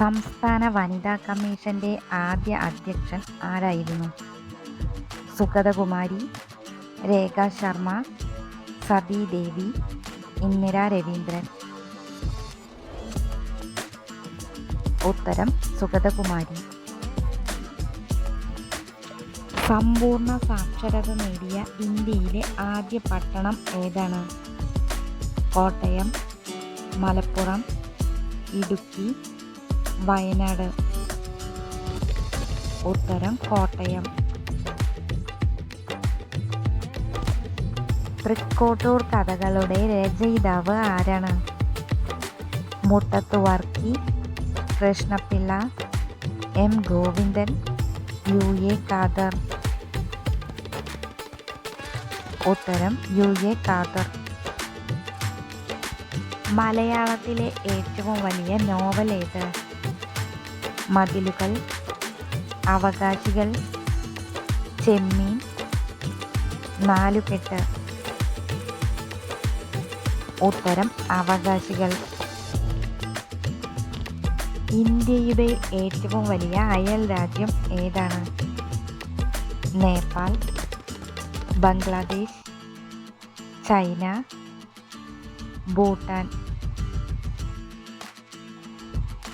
സംസ്ഥാന വനിതാ കമ്മീഷന്റെ ആദ്യ അധ്യക്ഷൻ ആരായിരുന്നു? സുഗതകുമാരി, രേഖ ശർമ്മ, സതീദേവി, ഇന്ദിര രവീന്ദ്രൻ. ഉത്തരം സുഗതകുമാരി. സമ്പൂർണ്ണ സാക്ഷരത നേടിയ ഇന്ത്യയിലെ ആദ്യ പട്ടണം ഏതാണ്? കോട്ടയം, മലപ്പുറം, ഇടുക്കി, വയനാട്. ഉത്തരം കോട്ടയം. തൃക്കോട്ടൂർ കഥകളുടെ രചയിതാവ് ആരാണ്? Muttathu Varkey, Krishnapillai, M Govindan, U A Khader. ഉത്തരം യു എ ഖാദർ. മലയാളത്തിലെ ഏറ്റവും വലിയ നോവൽ ഏത്? മതിലുകൾ, അവകാശികൾ, ചെമ്മീൻ, നാലുകെട്ട്. ഉത്തരം അവകാശികൾ. ഇന്ത്യയുടെ ഏറ്റവും വലിയ അയൽ രാജ്യം ഏതാണ്? നേപ്പാൾ, ബംഗ്ലാദേശ്, ചൈന, ഭൂട്ടാൻ.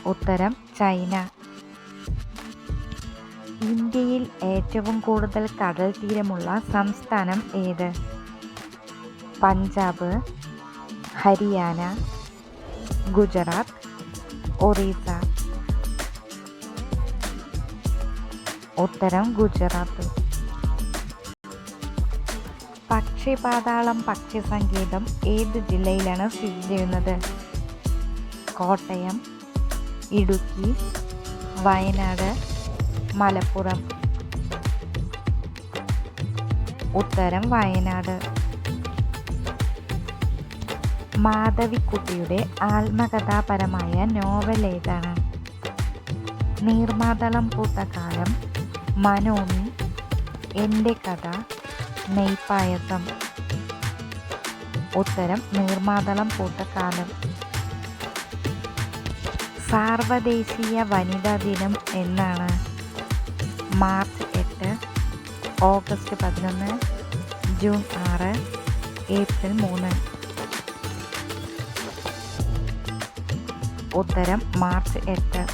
ഉത്തരം ചൈന. ഇന്ത്യയിൽ ഏറ്റവും കൂടുതൽ കടൽ തീരമുള്ള സംസ്ഥാനം ഏത്? പഞ്ചാബ്, ഹരിയാന, ഗുജറാത്ത്, ഒറീസ. ഉത്തരം ഗുജറാത്ത്. പക്ഷിപാതാളം പക്ഷിസങ്കേതം ഏത് ജില്ലയിലാണ് സ്ഥിതി ചെയ്യുന്നത്? കോട്ടയം, ഇടുക്കി, വയനാട്, മലപ്പുറം. ഉത്തരം വയനാട്. മാധവിക്കുട്ടിയുടെ ആത്മകഥാപരമായ നോവൽ ഏതാണ്? നീർമാതളം പൂത്ത കാലം, മനോമി, എൻ്റെ കഥ, നെയ്പായസം. ഉത്തരം നീർമാതളം പൂത്ത കാലം. സാർവദേശീയ വനിതാ ദിനം എന്നാണ്? March 8, August 11, June 6, April 3. ഉത്തരം മാർച്ച് 8.